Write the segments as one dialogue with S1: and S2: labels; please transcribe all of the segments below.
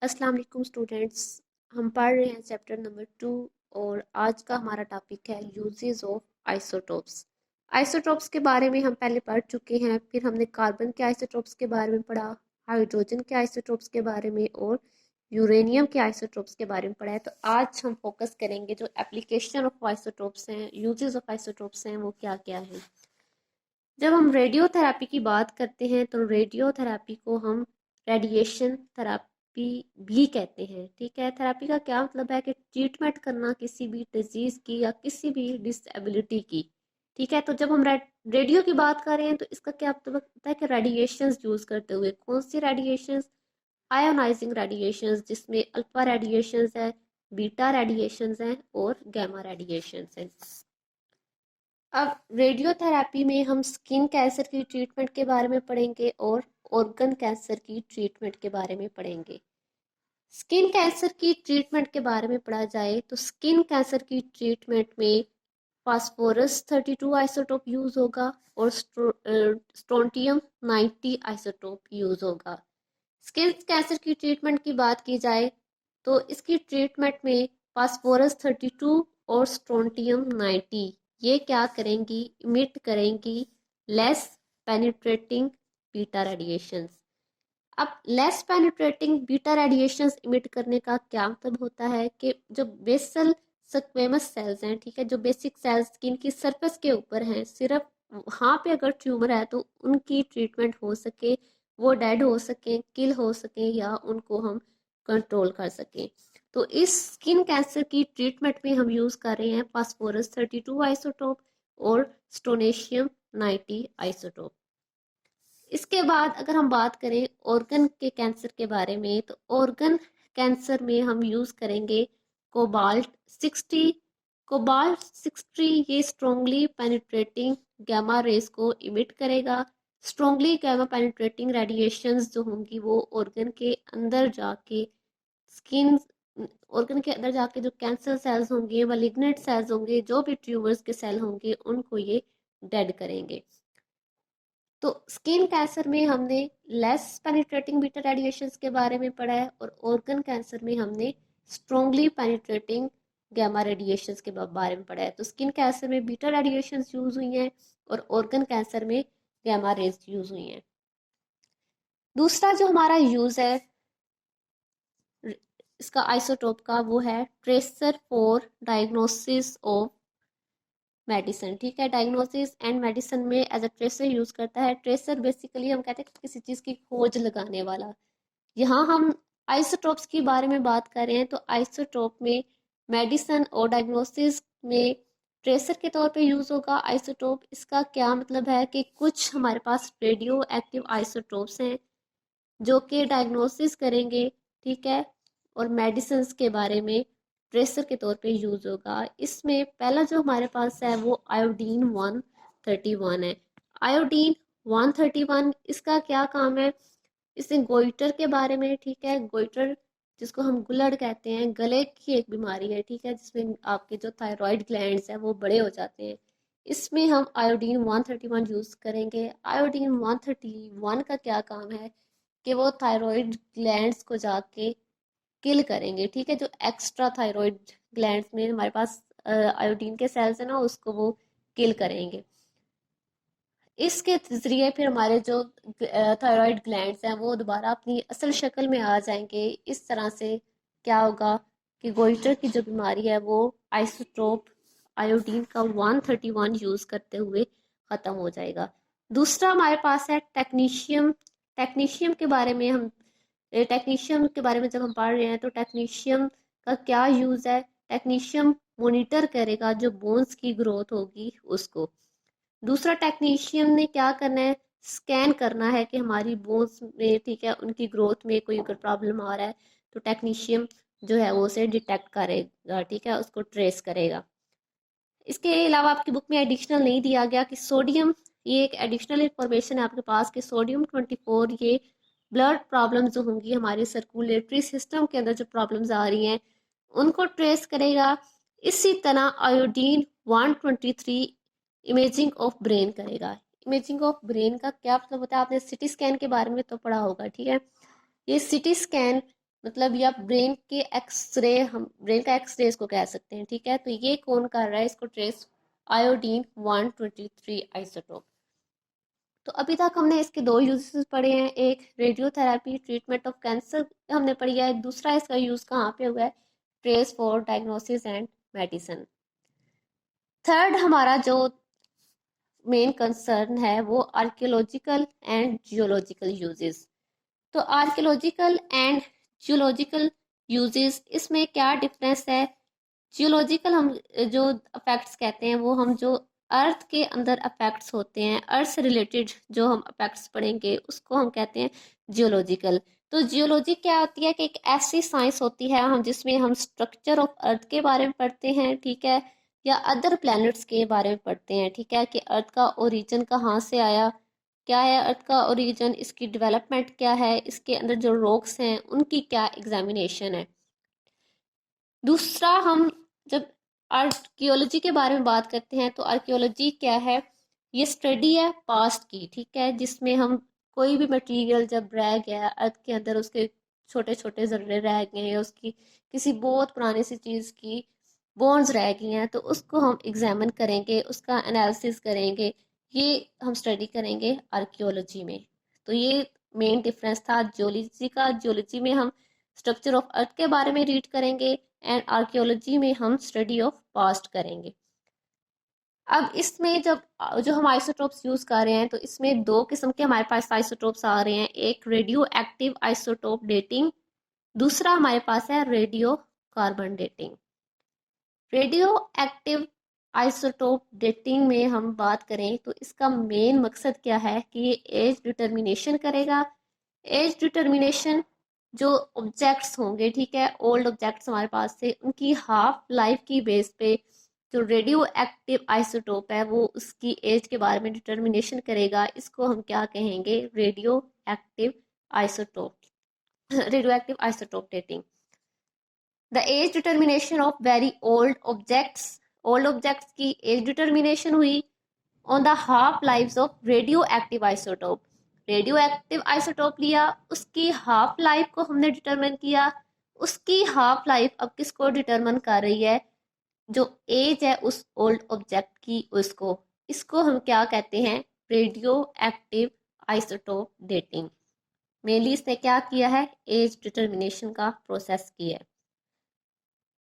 S1: अस्सलाम वालेकुम स्टूडेंट्स। हम पढ़ रहे हैं चैप्टर नंबर 2 और आज का हमारा टॉपिक है यूजेस ऑफ आइसोटोप्स। आइसोटोप्स के बारे में हम पहले पढ़ चुके हैं, फिर हमने कार्बन के आइसोटोप्स के बारे में पढ़ा, हाइड्रोजन के आइसोटोप्स के बारे में और यूरेनियम के आइसोटोप्स के बारे में पढ़ा है। तो आज हम फोकस करेंगे जो एप्लीकेशन ऑफ आइसोटोप्स हैं, यूजेस ऑफ आइसोटोप्स हैं, वो क्या क्या हैं। जब हम रेडियोथेरेपी की बात करते हैं तो रेडियोथेरेपी को हम रेडिएशन थेरेपी भी कहते हैं। ठीक है, थेरेपी का क्या मतलब है कि ट्रीटमेंट करना किसी भी डिजीज की या किसी भी डिसेबिलिटी की। ठीक है, तो जब हम रेडियो की बात कर रहे हैं तो इसका क्या मतलब होता है कि रेडिएशंस यूज करते हुए कौन सी रेडिएशंस, आयोनाइजिंग रेडिएशंस जिसमें अल्फा रेडिएशंस है, बीटा रेडिएशंस हैं और गामा रेडिएशंस हैं। अब रेडियोथेरेपी में हम स्किन कैंसर की ट्रीटमेंट के बारे में पढ़ेंगे और ऑर्गन कैंसर की ट्रीटमेंट के बारे में पढ़ेंगे। स्किन कैंसर की ट्रीटमेंट के बारे में पढ़ा जाए तो स्किन कैंसर की ट्रीटमेंट में फास्फोरस 32 आइसोटोप यूज होगा और स्ट्रोंटियम 90 आइसोटोप यूज होगा। स्किन कैंसर की ट्रीटमेंट की बात की जाए तो इसकी ट्रीटमेंट में फास्फोरस 32 और स्ट्रोंटियम 90 ये क्या करेंगी, इमिट करेंगी लेस पेनिट्रेटिंग बीटा रेडिएशंस। अब less penetrating beta radiations emit करने का क्या मतलब होता है कि जो बेसल स्क्वेमस सेल्स हैं, ठीक है, जो बेसिक सेल्स स्किन की सरफेस के ऊपर हैं, सिर्फ वहाँ पे अगर ट्यूमर है तो उनकी ट्रीटमेंट हो सके, वो डेड हो सके, किल हो सके या उनको हम कंट्रोल कर सकें। तो इस स्किन कैंसर की ट्रीटमेंट में हम यूज़ कर रहे हैं फास्फोरस 32 आइसोटोप और स्टोनेशियम 90 आइसोटोप। इसके बाद अगर हम बात करें ऑर्गन के कैंसर के बारे में तो ऑर्गन कैंसर में हम यूज करेंगे कोबाल्ट 60। कोबाल्ट 60 ये स्ट्रोंगली पेनिट्रेटिंग गामा रेस को इमिट करेगा। स्ट्रोंगली गामा पेनिट्रेटिंग रेडिएशंस जो होंगी वो ऑर्गन के अंदर जाके स्किन, ऑर्गन के अंदर जाके जो कैंसर सेल्स होंगे, मलिग्नेंट सेल्स होंगे, जो भी ट्यूमर्स के सेल होंगे उनको ये डेड करेंगे। तो स्किन कैंसर में हमने लेस पेनिट्रेटिंग बीटा रेडिएशंस के बारे में पढ़ा है और ऑर्गन कैंसर में हमने स्ट्रोंगली पेनिट्रेटिंग गामा रेडिएशंस के बारे में पढ़ा है। तो स्किन कैंसर में बीटा रेडिएशंस यूज हुई हैं और ऑर्गन कैंसर में गामा रेज यूज हुई हैं। दूसरा जो हमारा यूज है इसका आइसोटोप का वो है tracer for diagnosis of medicine. ठीक है, डायग्नोसिस एंड मेडिसिन में एज अ ट्रेसर यूज करता है। ट्रेसर बेसिकली हम कहते हैं किसी चीज की खोज लगाने वाला। यहाँ हम आइसोटोप्स के बारे में बात कर रहे हैं तो आइसोटोप में मेडिसिन और डायग्नोसिस में ट्रेसर के तौर पे यूज होगा आइसोटोप। इसका क्या मतलब है कि कुछ हमारे पास रेडियो एक्टिव आइसोटोप्स हैं जो कि डायग्नोसिस करेंगे, ठीक है, और मेडिसिन के बारे में ट्रेसर के तौर पे यूज होगा। इसमें पहला जो हमारे पास है वो आयोडीन 131 है। आयोडीन 131 इसका क्या काम है, इससे गोइटर के बारे में, ठीक है, गोइटर जिसको हम गुलड़ कहते हैं, गले की एक बीमारी है, ठीक है, जिसमें आपके जो थायराइड ग्लैंड्स हैं वो बड़े हो जाते हैं। इसमें हम आयोडीन 131 यूज करेंगे। आयोडीन 131 का क्या काम है कि वो थायराइड ग्लैंड्स को जाके किल करेंगे। ठीक है, जो एक्स्ट्रा थायराइड ग्लैंड्स में हमारे पास आयोडीन के सेल्स है ना, उसको वो किल करेंगे। इसके जरिए फिर हमारे जो थायराइड ग्लैंड्स हैं वो दोबारा अपनी असल शक्ल में आ जाएंगे। इस तरह से क्या होगा कि गोइटर की जो बीमारी है वो आइसोटोप आयोडीन का 131 यूज करते हुए खत्म हो जाएगा। दूसरा हमारे पास है टेक्नीशियम। टेक्नीशियम के बारे में हम टेक्नीशियम के बारे में जब हम पढ़ रहे हैं तो टेक्नीशियम का क्या यूज है, टेक्नीशियम मॉनिटर करेगा जो बोन्स की ग्रोथ होगी उसको। दूसरा टेक्नीशियन ने क्या करना है, स्कैन करना है कि हमारी बोन्स में, ठीक है, उनकी ग्रोथ में कोई अगर प्रॉब्लम आ रहा है तो टेक्नीशियन जो है वो उसे डिटेक्ट करेगा, ठीक है, उसको ट्रेस करेगा। इसके अलावा आपकी बुक में एडिशनल नहीं दिया गया कि सोडियम, ये एक एडिशनल इंफॉर्मेशन है आपके पास कि सोडियम 24 ये ब्लड प्रॉब्लम जो होंगी हमारे सर्कुलेटरी सिस्टम के अंदर जो प्रॉब्लम्स आ रही हैं उनको ट्रेस करेगा। इसी तरह आयोडीन 123 इमेजिंग ऑफ ब्रेन करेगा। इमेजिंग ऑफ ब्रेन का क्या मतलब होता है, आपने सिटी स्कैन के बारे में तो पढ़ा होगा, ठीक है, ये सिटी स्कैन मतलब या ब्रेन के एक्सरे, हम ब्रेन का एक्सरे इसको कह सकते हैं, ठीक है। तो ये कौन कर रहा है इसको ट्रेस? Iodine 123 isotope. तो अभी तक हमने इसके दो यूजेस पढ़े हैं, एक रेडियोथेरेपी ट्रीटमेंट ऑफ कैंसर हमने पढ़ी है, दूसरा इसका यूज कहाँ पे हुआ है? Trace for diagnosis and medicine. Third हमारा जो मेन कंसर्न है वो आर्कियोलॉजिकल एंड जियोलॉजिकल यूजेस। तो आर्कियोलॉजिकल एंड जियोलॉजिकल यूजेस, इसमें क्या डिफरेंस है? जियोलॉजिकल हम जो अफेक्ट्स कहते हैं वो हम जो अर्थ के अंदर अफेक्ट्स होते हैं, अर्थ से रिलेटेड जो हम अफेक्ट्स पढ़ेंगे उसको हम कहते हैं जियोलॉजिकल। तो जियोलॉजी क्या होती है कि एक ऐसी साइंस होती है हम जिसमें हम स्ट्रक्चर ऑफ अर्थ के बारे में पढ़ते हैं, ठीक है, या अदर प्लैनेट्स के बारे में पढ़ते हैं, ठीक है, कि अर्थ का ओरिजिन कहाँ से आया, क्या है अर्थ का ओरिजिन, इसकी डेवलपमेंट क्या है, इसके अंदर जो रॉक्स हैं उनकी क्या एग्जामिनेशन है। दूसरा, हम जब आर्कियोलॉजी के बारे में बात करते हैं तो आर्कियोलॉजी क्या है? ये स्टडी है पास्ट की, ठीक है, जिसमें हम कोई भी मटेरियल जब रह गया अर्थ के अंदर, उसके छोटे छोटे जर्रे रह गए हैं, उसकी किसी बहुत पुरानी सी चीज़ की बोन्स रह गई हैं, तो उसको हम एग्जामिन करेंगे, उसका एनालिसिस करेंगे, ये हम स्टडी करेंगे आर्कियोलॉजी में। तो ये मेन डिफरेंस था जियोलॉजी का। जियोलॉजी में हम स्ट्रक्चर ऑफ अर्थ के बारे में रीड करेंगे एंड आर्कियोलॉजी में हम स्टडी ऑफ पास्ट करेंगे। अब इसमें जब जो हम आइसोटोप्स यूज कर रहे हैं तो इसमें दो किस्म के हमारे पास आइसोटोप्स आ रहे हैं, एक रेडियो एक्टिव आइसोटोप डेटिंग, दूसरा हमारे पास है radio carbon dating. Radio active isotope dating में हम बात करें तो इसका मेन मकसद क्या है कि ये एज डिटर्मिनेशन करेगा। एज डिटर्मिनेशन, जो ऑब्जेक्ट्स होंगे, ठीक है, ओल्ड ऑब्जेक्ट्स हमारे पास से, उनकी हाफ लाइफ की बेस पे जो रेडियो एक्टिव आइसोटोप है वो उसकी एज के बारे में डिटर्मिनेशन करेगा। इसको हम क्या कहेंगे? Radioactive isotope, radioactive isotope dating. The age determination of very old objects, old objects की एज डिटर्मिनेशन हुई on the half life of radioactive isotope. Radioactive isotope लिया, उसकी हाफ लाइफ को हमने determine किया। उसकी half life अब किसको डिटरमिन कर रही है? जो एज है उस ओल्ड ऑब्जेक्ट की, उसको, इसको हम क्या कहते हैं? Radio active isotope dating. Mainly इसने क्या किया है? एज डिटर्मिनेशन का प्रोसेस किया है।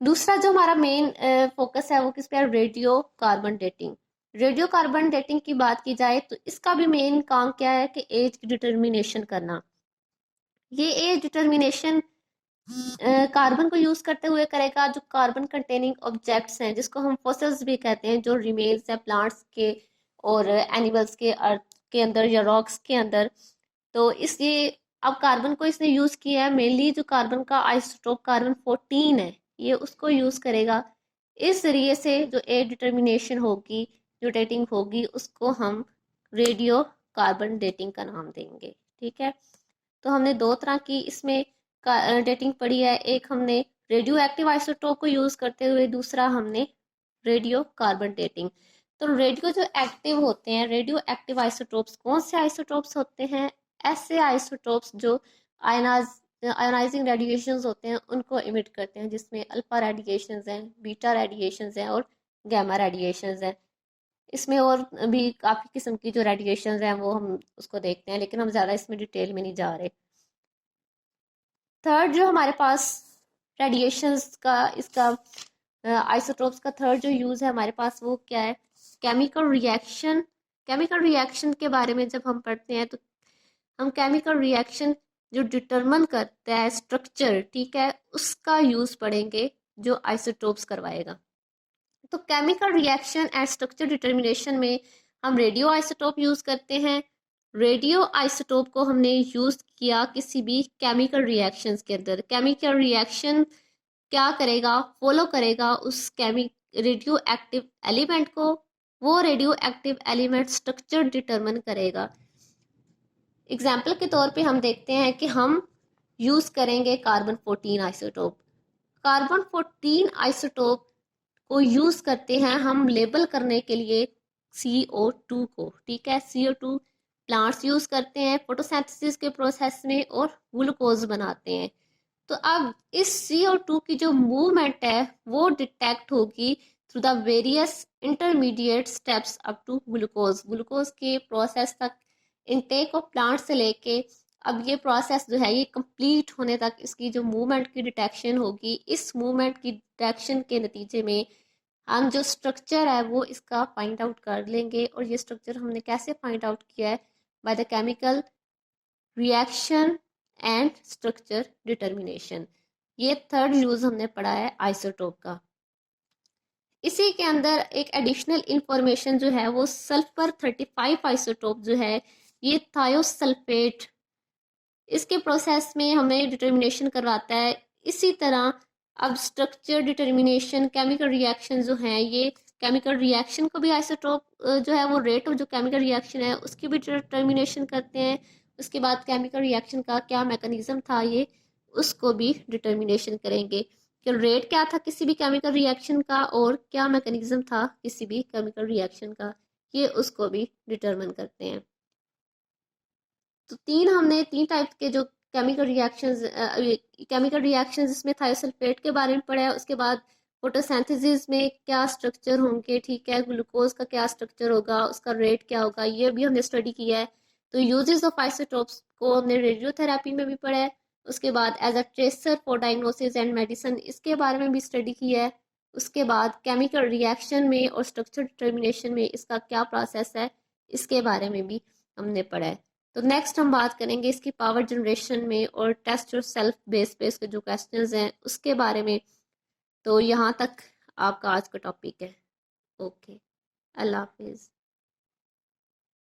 S1: दूसरा जो हमारा मेन फोकस है वो किस पे है? Radio carbon dating. Radio carbon dating की बात की जाए तो इसका भी मेन काम क्या है कि एज की डिटर्मिनेशन करना। ये एज डिटर्मिनेशन कार्बन को यूज करते हुए करेगा, जो कार्बन कंटेनिंग ऑब्जेक्ट्स हैं जिसको हम फॉसिल्स भी कहते हैं, जो रिमेन्स है प्लांट्स के और एनिमल्स के अर्थ के अंदर या रॉक्स के अंदर। तो इसलिए अब कार्बन को इसने यूज किया है, मेनली जो कार्बन का आइसोटोप कार्बन 14 है ये उसको यूज करेगा। इस जरिए से जो एज डिटर्मिनेशन होगी, जो डेटिंग होगी, उसको हम रेडियो कार्बन डेटिंग का नाम देंगे, ठीक है। तो हमने दो तरह की इसमें डेटिंग पढ़ी है, एक हमने रेडियो एक्टिव आइसोटोप को यूज करते हुए, दूसरा हमने रेडियो कार्बन डेटिंग। तो रेडियो जो एक्टिव होते हैं, रेडियो एक्टिव आइसोटोप्स कौन से आइसोटोप्स होते हैं? ऐसे आइसोटोप्स जो आयोनाइजिंग रेडिएशंस होते हैं उनको इमिट करते हैं, जिसमें अल्फा रेडिएशंस हैं, बीटा रेडिएशंस हैं और गामा रेडिएशंस हैं। इसमें और भी काफ़ी किस्म की जो रेडिएशंस हैं वो हम उसको देखते हैं, लेकिन हम ज़्यादा इसमें डिटेल में नहीं जा रहे। थर्ड जो हमारे पास रेडिएशंस का, इसका आइसोटोप्स का थर्ड जो यूज़ है हमारे पास वो क्या है? Chemical reaction. केमिकल रिएक्शन के बारे में जब हम पढ़ते हैं तो हम केमिकल रिएक्शन जो डिटरमिन करता है स्ट्रक्चर, ठीक है, उसका यूज़ पढ़ेंगे जो आइसोटोप्स करवाएगा। तो chemical reaction and structure determination में हम रेडियो आइसोटोप यूज़ करते हैं। रेडियो आइसोटोप को हमने यूज़ किया किसी भी केमिकल रिएक्शंस के अंदर। केमिकल रिएक्शन क्या करेगा? फॉलो करेगा उस रेडियो एक्टिव एलिमेंट को। वो radio active element structure determine करेगा। एग्जाम्पल के तौर पे हम देखते हैं कि हम यूज़ करेंगे कार्बन 14 आइसोटोप। कार्बन 14 आइसोटोप को यूज करते हैं हम लेबल करने के लिए CO2 को, ठीक है। CO2 प्लांट्स यूज करते हैं फोटोसिंथेसिस के प्रोसेस में और ग्लूकोज बनाते हैं। तो अब इस CO2 की जो मूवमेंट है वो डिटेक्ट होगी through the various intermediate steps up to glucose. Glucose के प्रोसेस तक इनटेक ऑफ प्लांट से लेके अब ये प्रोसेस जो है ये कंप्लीट होने तक इसकी जो मूवमेंट की डिटेक्शन होगी। इस मूवमेंट की डिटेक्शन के नतीजे में हम जो स्ट्रक्चर है वो इसका फाइंड आउट कर लेंगे। और ये स्ट्रक्चर हमने कैसे फाइंड आउट किया है? By the chemical reaction and structure determination. ये थर्ड यूज हमने पढ़ा है आइसोटोप का। इसी के अंदर एक एडिशनल इंफॉर्मेशन जो है वो सल्फर 35 आइसोटोप जो है ये थायोसल्फेट इसके प्रोसेस में हमें डिटर्मिनेशन करवाता है। इसी तरह अब स्ट्रक्चर डिटर्मिनेशन केमिकल रिएक्शन जो है ये केमिकल रिएक्शन को भी आइसोटोप जो है वो रेट ऑफ जो केमिकल रिएक्शन है उसकी भी डिटर्मिनेशन करते हैं। उसके बाद केमिकल रिएक्शन का क्या मैकेनिज्म था ये उसको भी डिटर्मिनेशन करेंगे कि रेट क्या था किसी भी केमिकल रिएक्शन का और क्या मैकेनिज्म था किसी भी केमिकल रिएक्शन का, ये उसको भी डिटर्मिन करते हैं। तो हमने तीन टाइप के जो केमिकल रिएक्शंस इसमें थायोसल्फेट के बारे में पढ़ा है। उसके बाद फोटोसिंथेसिस में क्या स्ट्रक्चर होंगे, ठीक है, ग्लूकोज का क्या स्ट्रक्चर होगा, उसका रेट क्या होगा, ये भी हमने स्टडी किया है। तो यूजेस ऑफ आइसोटोप्स को हमने रेडियोथेरेपी में भी पढ़ा है। उसके बाद as a tracer for diagnosis and medicine इसके बारे में भी स्टडी किया है। उसके बाद केमिकल रिएक्शन में और स्ट्रक्चर डिटर्मिनेशन में इसका क्या प्रोसेस है इसके बारे में भी हमने पढ़ा है। तो नेक्स्ट हम बात करेंगे इसकी पावर जनरेशन में और टेस्ट योर सेल्फ बेस पे इसके जो क्वेश्चंस हैं उसके बारे में। तो यहाँ तक आपका आज का टॉपिक है। ओके, अल्लाह हाफिज़।